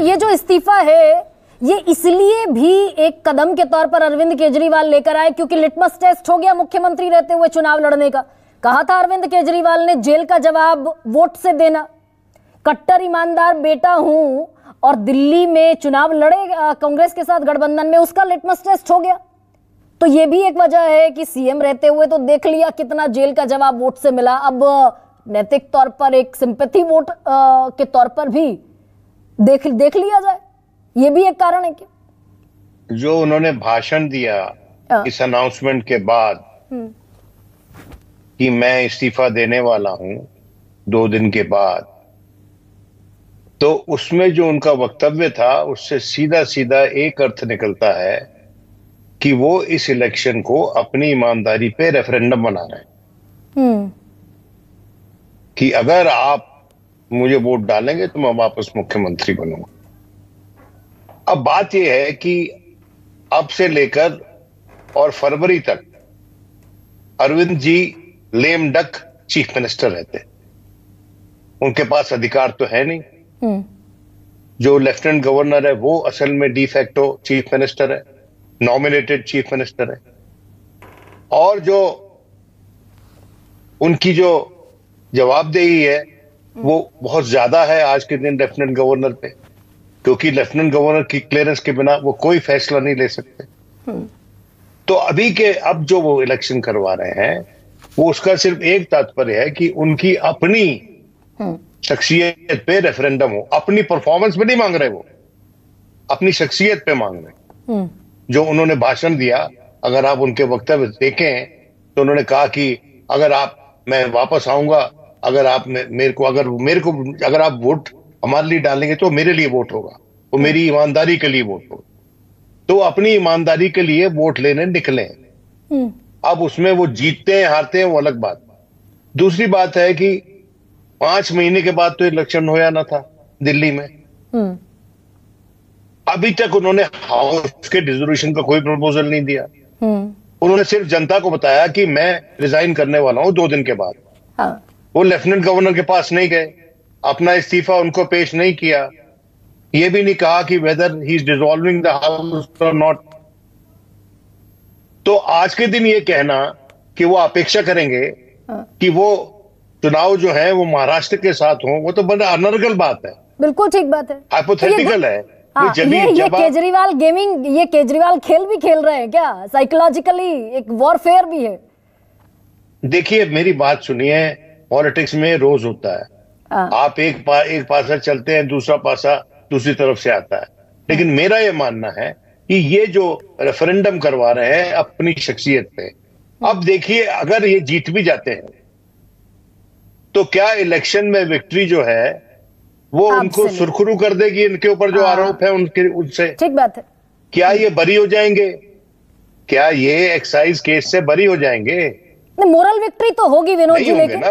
ये जो इस्तीफा है ये इसलिए भी एक कदम के तौर पर अरविंद केजरीवाल लेकर आए क्योंकि लिटमस टेस्ट हो गया मुख्यमंत्री रहते हुए चुनाव लड़ने का। कहा था अरविंद केजरीवाल ने जेल का जवाब वोट से देना, कट्टर ईमानदार बेटा हूं और दिल्ली में चुनाव लड़े कांग्रेस के साथ गठबंधन में, उसका लिटमस टेस्ट हो गया। तो ये भी एक वजह है कि सीएम रहते हुए तो देख लिया कितना जेल का जवाब वोट से मिला, अब नैतिक तौर पर एक सिंपैथी वोट के तौर पर भी देख लिया जाए, ये भी एक कारण है क्या? जो उन्होंने भाषण दिया इस अनाउंसमेंट के बाद कि मैं इस्तीफा देने वाला हूं 2 दिन के बाद, तो उसमें जो उनका वक्तव्य था उससे सीधा सीधा एक अर्थ निकलता है कि वो इस इलेक्शन को अपनी ईमानदारी पे रेफरेंडम बना रहे हैं कि अगर आप मुझे वोट डालेंगे तो मैं वापस मुख्यमंत्री बनूंगा। अब बात यह है कि अब से लेकर और फरवरी तक Arvind ji lame duck chief minister रहते, उनके पास अधिकार तो है नहीं। जो लेफ्टिनेंट गवर्नर है वो असल में डिफैक्टो चीफ मिनिस्टर है, नॉमिनेटेड चीफ मिनिस्टर है, और जो उनकी जो जवाबदेही है वो बहुत ज्यादा है आज के दिन लेफ्टिनेंट गवर्नर पे, क्योंकि लेफ्टिनेंट गवर्नर की क्लियरेंस के बिना वो कोई फैसला नहीं ले सकते। तो अब जो वो इलेक्शन करवा रहे हैं वो उसका सिर्फ एक तात्पर्य है कि उनकी अपनी शख्सियत पे रेफरेंडम हो। अपनी परफॉर्मेंस पे नहीं मांग रहे, वो अपनी शख्सियत पे मांग रहे। जो उन्होंने भाषण दिया, अगर आप उनके वक्तव्य देखें तो उन्होंने कहा कि मैं वापस आऊंगा, अगर आप वोट हमारे लिए डालेंगे तो मेरे लिए वोट होगा, वो मेरी ईमानदारी के लिए वोट होगा। तो अपनी ईमानदारी के लिए वोट लेने निकले। अब उसमें वो जीतते हैं हारते हैं वो अलग बात। दूसरी बात है कि 5 महीने के बाद तो इलेक्शन होया ना था दिल्ली में। अभी तक उन्होंने हाउस के डिसोल्यूशन का कोई प्रपोजल नहीं दिया। उन्होंने सिर्फ जनता को बताया कि मैं रिजाइन करने वाला हूं 2 दिन के बाद। वो लेफ्टिनेंट गवर्नर के पास नहीं गए, अपना इस्तीफा उनको पेश नहीं किया, ये भी नहीं कहा कि weather he is dissolving the house और नॉट। तो आज के दिन ये कहना कि वो अपेक्षा करेंगे कि वो चुनाव जो है वो महाराष्ट्र के साथ हो, वो तो बड़ा अनर्गल बात है। बिल्कुल ठीक बात है, हाइपोथेटिकल है। ये केजरीवाल गेमिंग, ये केजरीवाल खेल भी खेल रहे हैं क्या? साइकोलॉजिकली एक वॉरफेयर भी है। देखिए मेरी बात सुनिए, पॉलिटिक्स में रोज होता है। आप एक पासा चलते हैं, दूसरा पासा दूसरी तरफ से आता है। लेकिन मेरा ये मानना है कि ये जो रेफरेंडम करवा रहे हैं अपनी शख्सियत पे, अब देखिए अगर ये जीत भी जाते हैं तो क्या इलेक्शन में विक्ट्री जो है वो उनको सुरखरू कर देगी? इनके ऊपर जो आरोप है उनसे ठीक बात है। क्या ये बरी हो जाएंगे? क्या ये एक्साइज केस से बरी हो जाएंगे? मोरल विक्ट्री तो होगी विनोद जी, लेकिन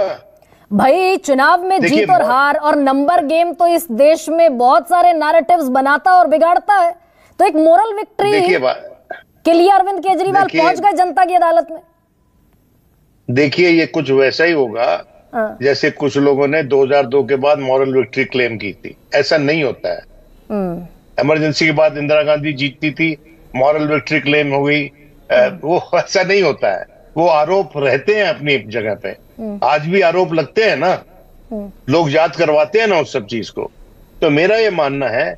भाई चुनाव में जीत और हार और नंबर गेम तो इस देश में बहुत सारे नैरेटिव्स बनाता और बिगाड़ता है। तो एक मोरल विक्ट्री के लिए अरविंद केजरीवाल पहुंच गए जनता की अदालत में। देखिए ये कुछ वैसा ही होगा जैसे कुछ लोगों ने 2002 के बाद मॉरल विक्ट्री क्लेम की थी। ऐसा नहीं होता है। इमरजेंसी के बाद इंदिरा गांधी जीतती थी, मॉरल विक्ट्री क्लेम हो गई, वो ऐसा नहीं होता है। वो आरोप रहते हैं अपनी जगह पे, आज भी आरोप लगते हैं ना, लोग याद करवाते हैं ना उस सब चीज को। तो मेरा ये मानना है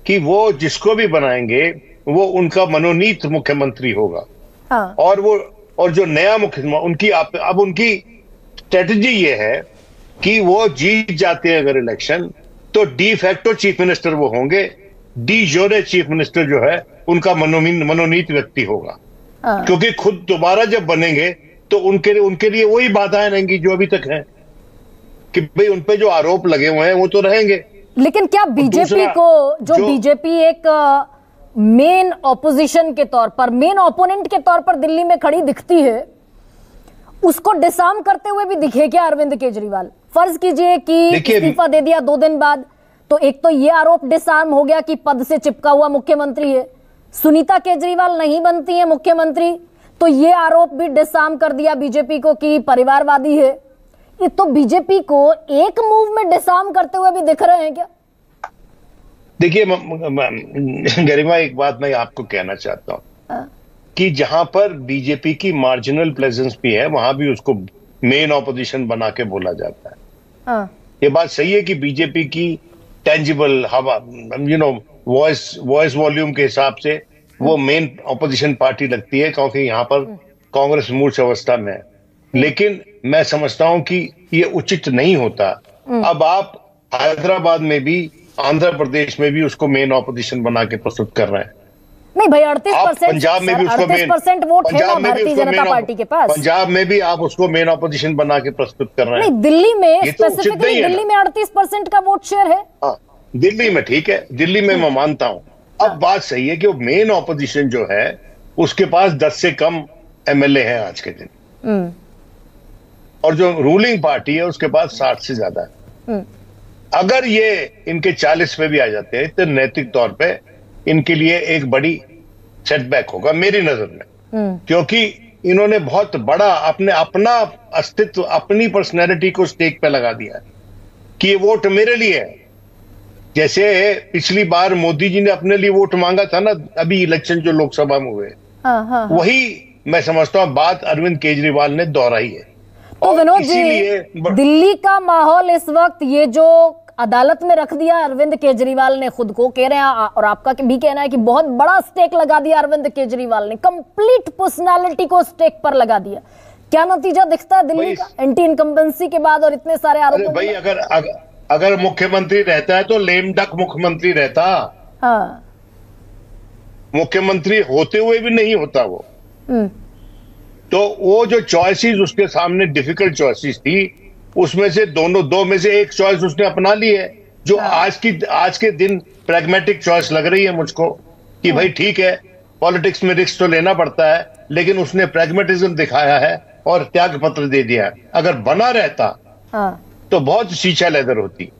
कि वो जिसको भी बनाएंगे वो उनका मनोनीत मुख्यमंत्री होगा। और जो नया मुख्यमंत्री उनकी स्ट्रेटजी ये है कि वो जीत जाते हैं अगर इलेक्शन तो डी फैक्टो चीफ मिनिस्टर वो होंगे, डी जोरे चीफ मिनिस्टर जो है उनका मनोनीत व्यक्ति होगा। क्योंकि खुद दोबारा जब बनेंगे तो उनके लिए वही बाधाएं रहेंगी जो अभी तक हैं कि भाई उनपे जो आरोप लगे हुए हैं वो तो रहेंगे। लेकिन क्या बीजेपी को जो बीजेपी एक मेन ऑपोजिशन के तौर पर, मेन ओपोनेंट के तौर पर दिल्ली में खड़ी दिखती है, उसको डिसआर्म करते हुए भी दिखे क्या अरविंद केजरीवाल? फर्ज कीजिए कि इस्तीफा दे दिया 2 दिन बाद, तो एक तो ये आरोप डिसआर्म हो गया कि पद से चिपका हुआ मुख्यमंत्री है, सुनीता केजरीवाल नहीं बनती है मुख्यमंत्री तो ये आरोप भी डिसआर्म कर दिया बीजेपी को कि परिवारवादी है। ये तो बीजेपी को एक मूव में डिसआर्म करते हुए भी दिख रहे हैं क्या? देखिए गरिमा, एक बात मैं आपको कहना चाहता हूँ कि जहां पर बीजेपी की मार्जिनल प्रेजेंस भी है, वहां भी उसको मेन ऑपोजिशन बना के बोला जाता है। ये बात सही है कि बीजेपी की टेंजिबल हवा, वॉइस वॉल्यूम के हिसाब से वो मेन ऑपोजिशन पार्टी लगती है, क्योंकि यहाँ पर कांग्रेस मूर्छ अवस्था में है। लेकिन मैं समझता हूं कि ये उचित नहीं होता। अब आप हैदराबाद में भी, आंध्र प्रदेश में भी उसको मेन ऑपोजिशन बना के प्रस्तुत कर रहे हैं। नहीं भाई, 38% पंजाब में भी उसको 38% वोट है ना भारतीय जनता पार्टी के पास। पंजाब में भी आप उसको मेन ऑपोजिशन बना के प्रस्तुत कर रहे हैं। नहीं, दिल्ली में स्पेसिफिकली दिल्ली में 38% का वोट शेयर है। हाँ, दिल्ली में ठीक है, दिल्ली में मैं मानता हूं। अब बात सही है कि वो मेन ऑपोजिशन जो है उसके पास 10 से कम एमएलए हैं आज के दिन, और जो रूलिंग पार्टी है उसके पास 60 से ज्यादा है। अगर ये इनके 40 पे भी आ जाते हैं तो नैतिक तौर पे इनके लिए एक बड़ी सेटबैक होगा मेरी नजर में, क्योंकि इन्होंने बहुत बड़ा अपना अस्तित्व, अपनी पर्सनैलिटी को स्टेक पे लगा दिया है कि ये वोट मेरे लिए है। जैसे पिछली बार मोदी जी ने अपने लिए वोट मांगा था ना, अभी इलेक्शन जो लोकसभा में हुए, वही मैं समझता हूं बात अरविंद केजरीवाल ने दोहराई है। तो विनोद जी, दिल्ली का माहौल इस वक्त, ये जो अदालत में रख दिया अरविंद केजरीवाल ने खुद को, कह रहे हैं और आपका भी कहना है कि बहुत बड़ा स्टेक लगा दिया अरविंद केजरीवाल ने, कंप्लीट पर्सनालिटी को स्टेक पर लगा दिया। क्या नतीजा दिखता है दिल्ली का एंटी इनकम्बेंसी के बाद और इतने सारे आरोपों? भाई अगर मुख्यमंत्री रहता है तो लेम डक मुख्यमंत्री रहता। हाँ, मुख्यमंत्री होते हुए भी नहीं होता वो। तो वो जो चॉइसेस उसके सामने डिफिकल्ट चॉइसेस थी, उसमें से दो में से एक चॉइस उसने अपना ली है, जो आज के दिन प्रैग्मेटिक चॉइस लग रही है मुझको कि भाई ठीक है, पॉलिटिक्स में रिस्क तो लेना पड़ता है, लेकिन उसने प्रैग्मेटिज्म दिखाया है और त्याग पत्र दे दिया है। अगर बना रहता तो बहुत शीशा लेदर होती।